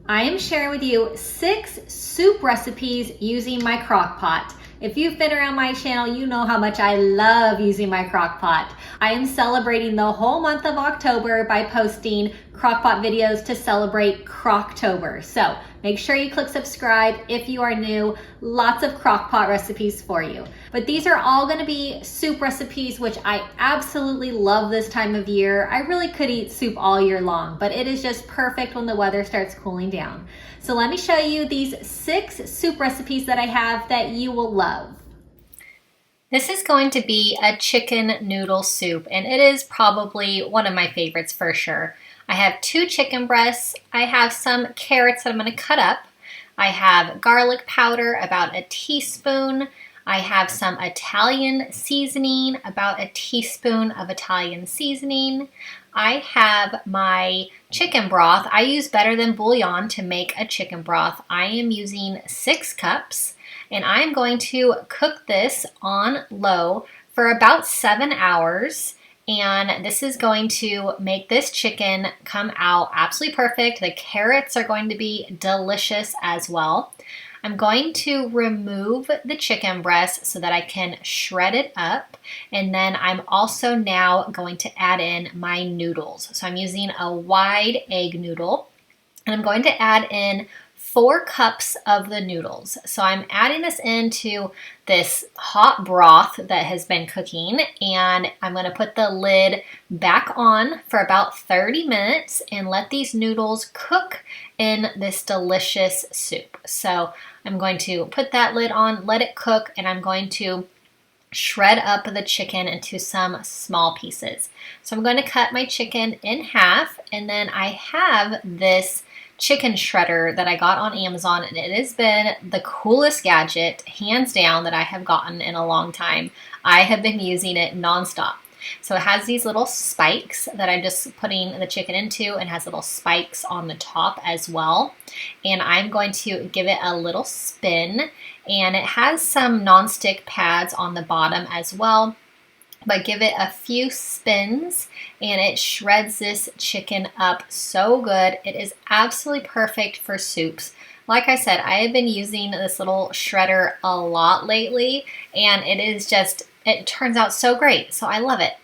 I am sharing with you 6 soup recipes using my crock pot. If you've been around my channel, you know how much I love using my crock pot. I am celebrating the whole month of October by posting crock pot videos to celebrate Crocktober. So make sure you click subscribe if you are new. Lots of crock pot recipes for you. But these are all gonna be soup recipes, which I absolutely love this time of year. I really could eat soup all year long, but it is just perfect when the weather starts cooling down. So let me show you these 6 soup recipes that I have that you will love. This is going to be a chicken noodle soup, and it is probably one of my favorites for sure. I have 2 chicken breasts. I have some carrots that I'm going to cut up. I have garlic powder, about a teaspoon. I have some Italian seasoning, about a teaspoon of Italian seasoning. I have my chicken broth. I use Better Than Bouillon to make a chicken broth. I am using 6 cups, and I'm going to cook this on low for about 7 hours. And this is going to make this chicken come out absolutely perfect. The carrots are going to be delicious as well. I'm going to remove the chicken breast so that I can shred it up. And then I'm also now going to add in my noodles. So I'm using a wide egg noodle, and I'm going to add in 4 cups of the noodles. So I'm adding this into this hot broth that has been cooking, and I'm going to put the lid back on for about 30 minutes and let these noodles cook in this delicious soup. So I'm going to put that lid on, let it cook, and I'm going to shred up the chicken into some small pieces. So I'm going to cut my chicken in half, and then I have this chicken shredder that I got on Amazon, and it has been the coolest gadget, hands down, that I have gotten in a long time. I have been using it nonstop. So it has these little spikes that I'm just putting the chicken into, and has little spikes on the top as well. And I'm going to give it a little spin, and it has some non-stick pads on the bottom as well. But give it a few spins and it shreds this chicken up so good. It is absolutely perfect for soups. Like I said, I have been using this little shredder a lot lately, and it turns out so great. So I love it.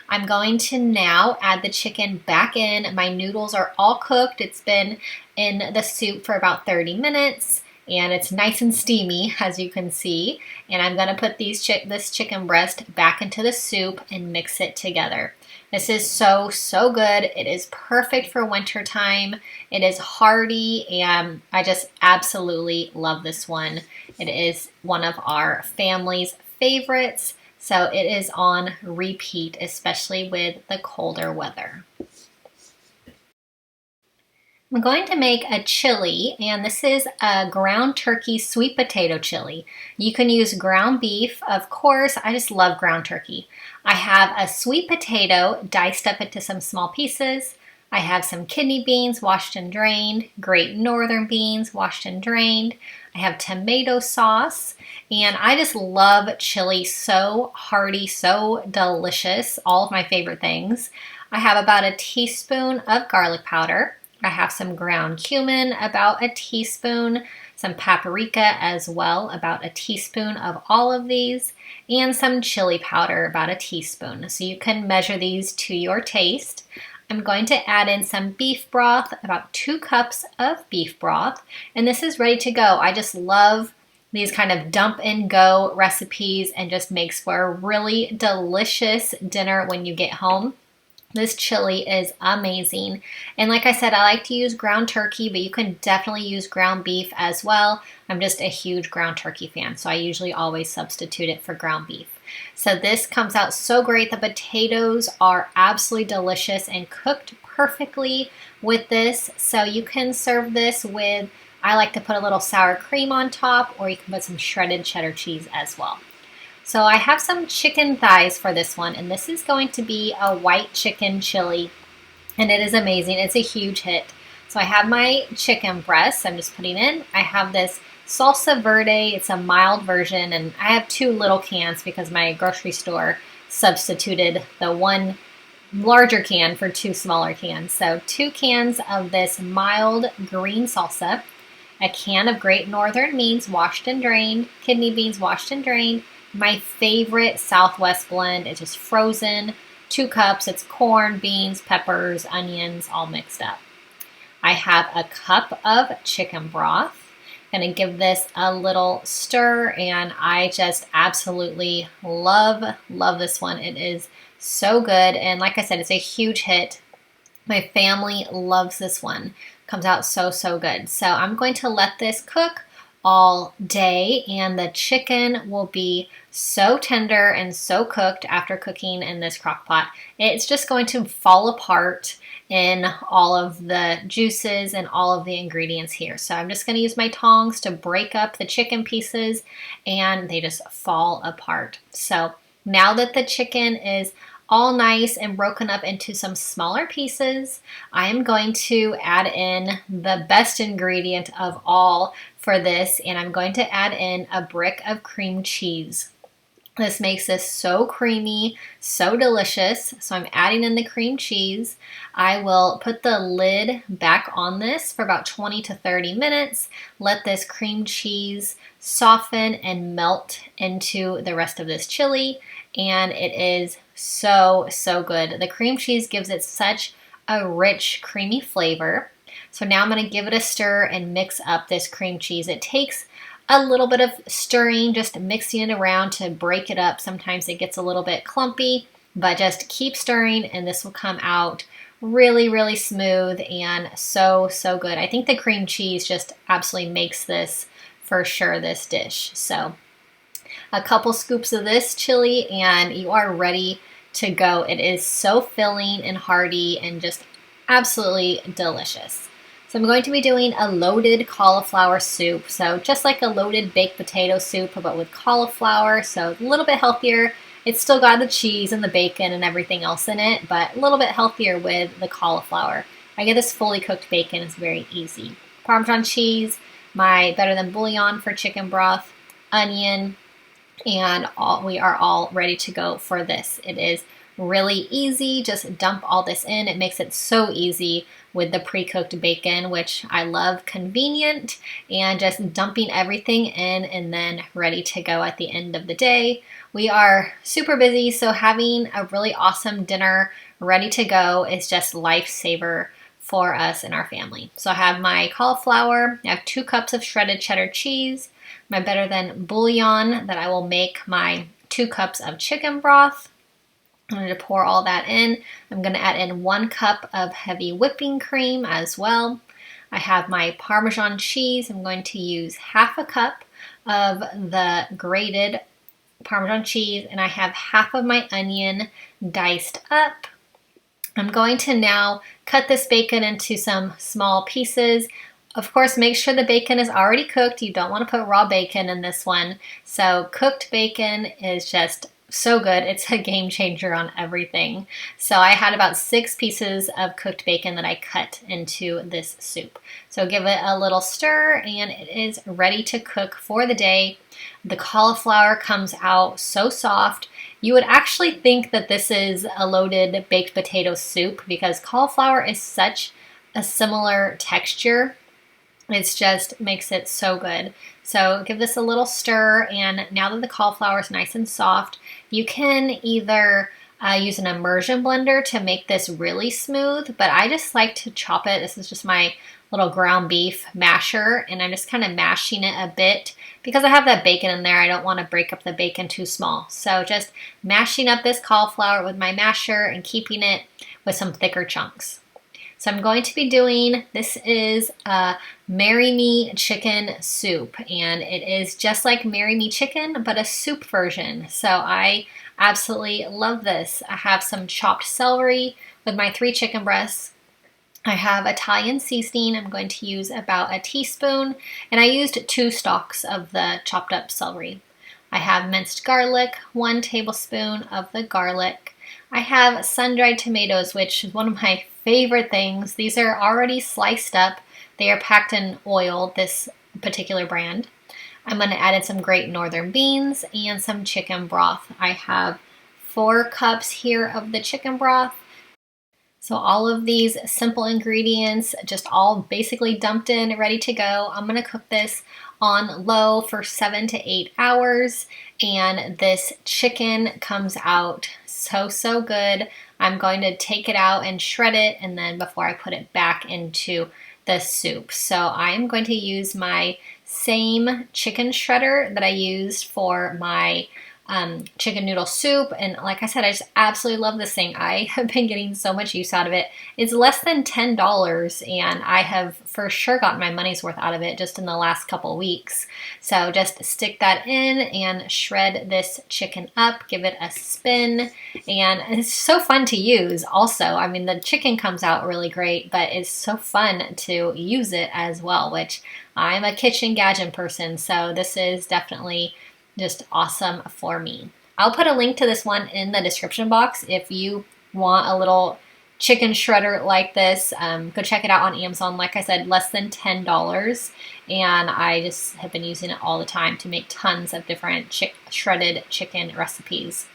I'm going to now add the chicken back in. My noodles are all cooked. It's been in the soup for about 30 minutes. And it's nice and steamy, as you can see. And I'm going to put this chicken breast back into the soup and mix it together. This is so good. It is perfect for winter time. It is hearty, and I just absolutely love this one. It is one of our family's favorites, so it is on repeat, especially with the colder weather. I'm going to make a chili, and this is a ground turkey sweet potato chili. You can use ground beef, of course. I just love ground turkey. I have a sweet potato diced up into some small pieces. I have some kidney beans washed and drained, Great Northern beans washed and drained. I have tomato sauce, and I just love chili. So hearty, so delicious, all of my favorite things. I have about a teaspoon of garlic powder. I have some ground cumin, about a teaspoon, some paprika as well, about a teaspoon of all of these, and some chili powder, about a teaspoon. So you can measure these to your taste. I'm going to add in some beef broth, about 2 cups of beef broth, and this is ready to go. I just love these kind of dump and go recipes, and just makes for a really delicious dinner when you get home. This chili is amazing. And like I said, I like to use ground turkey, but you can definitely use ground beef as well. I'm just a huge ground turkey fan, so I usually always substitute it for ground beef. So this comes out so great. The potatoes are absolutely delicious and cooked perfectly with this. So you can serve this with, I like to put a little sour cream on top, or you can put some shredded cheddar cheese as well. So I have some chicken thighs for this one, and this is going to be a white chicken chili, and it is amazing. It's a huge hit. So I have my chicken breasts I'm just putting in. I have this salsa verde. It's a mild version, and I have 2 little cans because my grocery store substituted the one larger can for 2 smaller cans. So 2 cans of this mild green salsa, a can of Great Northern beans washed and drained, kidney beans washed and drained, my favorite Southwest blend, it's just frozen, 2 cups, it's corn, beans, peppers, onions, all mixed up. I have a cup of chicken broth. Gonna give this a little stir, and I just absolutely love this one. It is so good, and like I said, it's a huge hit. My family loves this one. Comes out so good. So I'm going to let this cook all day, and the chicken will be so tender and so cooked after cooking in this crock pot. It's just going to fall apart in all of the juices and all of the ingredients here. So I'm just going to use my tongs to break up the chicken pieces, and they just fall apart. So now that the chicken is all nice and broken up into some smaller pieces, I am going to add in the best ingredient of all for this, and I'm going to add in a brick of cream cheese. This makes this so creamy, so delicious. So I'm adding in the cream cheese. I will put the lid back on this for about 20 to 30 minutes. Let this cream cheese soften and melt into the rest of this chili. And it is so good. The cream cheese gives it such a rich, creamy flavor. So now I'm going to give it a stir and mix up this cream cheese. It takes a little bit of stirring, just mixing it around to break it up. Sometimes it gets a little bit clumpy, but just keep stirring and this will come out really smooth and so good. I think the cream cheese just absolutely makes this, for sure, this dish. So a couple scoops of this chili and you are ready to go. It is so filling and hearty and just absolutely delicious. So I'm going to be doing a loaded cauliflower soup. So just like a loaded baked potato soup, but with cauliflower. So a little bit healthier. It's still got the cheese and the bacon and everything else in it, but a little bit healthier with the cauliflower. I get this fully cooked bacon. It's very easy. Parmesan cheese, my better than bouillon for chicken broth, onion, and we are all ready to go for this. It is really easy. Just dump all this in. It makes it so easy with the pre-cooked bacon, which I love, convenient, and just dumping everything in and then ready to go at the end of the day. We are super busy, so having a really awesome dinner ready to go is just lifesaver for us and our family. So I have my cauliflower, I have 2 cups of shredded cheddar cheese, my better than bouillon that I will make my 2 cups of chicken broth. I'm going to pour all that in. I'm going to add in 1 cup of heavy whipping cream as well. I have my Parmesan cheese. I'm going to use half a cup of the grated Parmesan cheese, and I have half of my onion diced up. I'm going to now cut this bacon into some small pieces. Of course, make sure the bacon is already cooked. You don't want to put raw bacon in this one. So cooked bacon is just so good. It's a game changer on everything. So I had about 6 pieces of cooked bacon that I cut into this soup. So give it a little stir and it is ready to cook for the day. The cauliflower comes out so soft. You would actually think that this is a loaded baked potato soup because cauliflower is such a similar texture. It just makes it so good. So give this a little stir, and now that the cauliflower is nice and soft, you can either use an immersion blender to make this really smooth, but I just like to chop it. This is just my little ground beef masher, and I'm just kind of mashing it a bit. Because I have that bacon in there, I don't want to break up the bacon too small. So just mashing up this cauliflower with my masher and keeping it with some thicker chunks. So I'm going to be doing, this is a Marry Me chicken soup, and it is just like Marry Me chicken, but a soup version. So I absolutely love this. I have some chopped celery with my 3 chicken breasts. I have Italian seasoning. I'm going to use about a teaspoon, and I used 2 stalks of the chopped up celery. I have minced garlic, 1 tablespoon of the garlic. I have sun-dried tomatoes, which is one of my favorite things. These are already sliced up. They are packed in oil, this particular brand. I'm going to add in some Great Northern beans and some chicken broth. I have 4 cups here of the chicken broth, So all of these simple ingredients just all basically dumped in, ready to go. I'm gonna cook this on low for 7 to 8 hours, and this chicken comes out so good. I'm going to take it out and shred it, and then before I put it back into the soup. So I'm going to use my same chicken shredder that I used for my chicken noodle soup. And like I said, I just absolutely love this thing. I have been getting so much use out of it. It's less than $10, and I have for sure gotten my money's worth out of it just in the last couple weeks. So just stick that in and shred this chicken up, give it a spin, and it's so fun to use also. I mean, the chicken comes out really great, but it's so fun to use it as well, which I'm a kitchen gadget person, so this is definitely just awesome for me. I'll put a link to this one in the description box if you want a little chicken shredder like this. Go check it out on Amazon. Like I said, less than $10, and I just have been using it all the time to make tons of different shredded chicken recipes.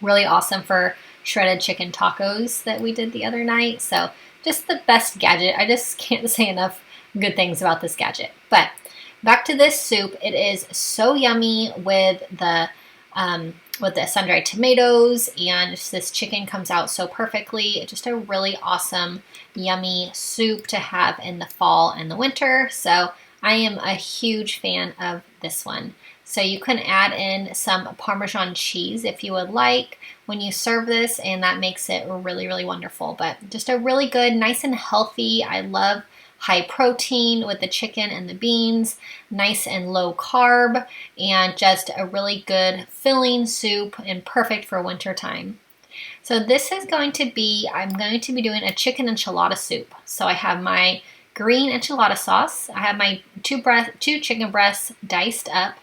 Really awesome for shredded chicken tacos that we did the other night. So just the best gadget. I just can't say enough good things about this gadget. But back to this soup. It is so yummy with the sun-dried tomatoes, and this chicken comes out so perfectly. It's just a really awesome, yummy soup to have in the fall and the winter. So I am a huge fan of this one. So you can add in some Parmesan cheese if you would like when you serve this, and that makes it really wonderful. But just a really good, nice and healthy. I love high protein with the chicken and the beans, nice and low carb, and just a really good filling soup and perfect for winter time. So this is going to be, I'm going to be doing a chicken enchilada soup. So I have my green enchilada sauce. I have my two chicken breasts diced up,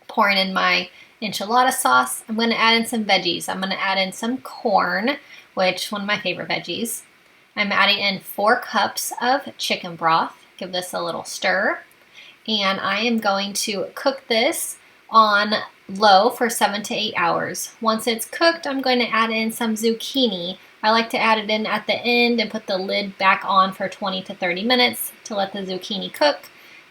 pouring in my enchilada sauce. I'm going to add in some veggies. I'm going to add in some corn, which one of my favorite veggies. I'm adding in 4 cups of chicken broth. Give this a little stir. And I am going to cook this on low for 7 to 8 hours. Once it's cooked, I'm going to add in some zucchini. I like to add it in at the end and put the lid back on for 20 to 30 minutes to let the zucchini cook.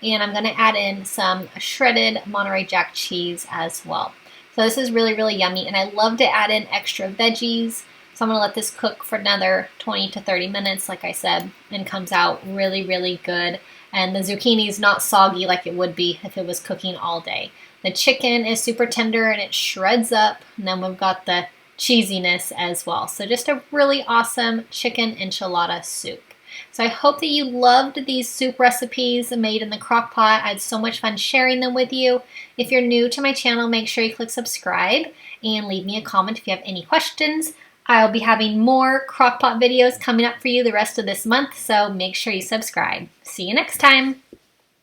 And I'm going to add in some shredded Monterey Jack cheese as well. So this is really yummy, and I love to add in extra veggies. So I'm going to let this cook for another 20 to 30 minutes, like I said, and comes out really good. And the zucchini is not soggy like it would be if it was cooking all day. The chicken is super tender and it shreds up, and then we've got the cheesiness as well. So just a really awesome chicken enchilada soup. So I hope that you loved these soup recipes made in the crock pot. I had so much fun sharing them with you. If you're new to my channel, make sure you click subscribe and leave me a comment if you have any questions. I'll be having more crock pot videos coming up for you the rest of this month, so make sure you subscribe. See you next time.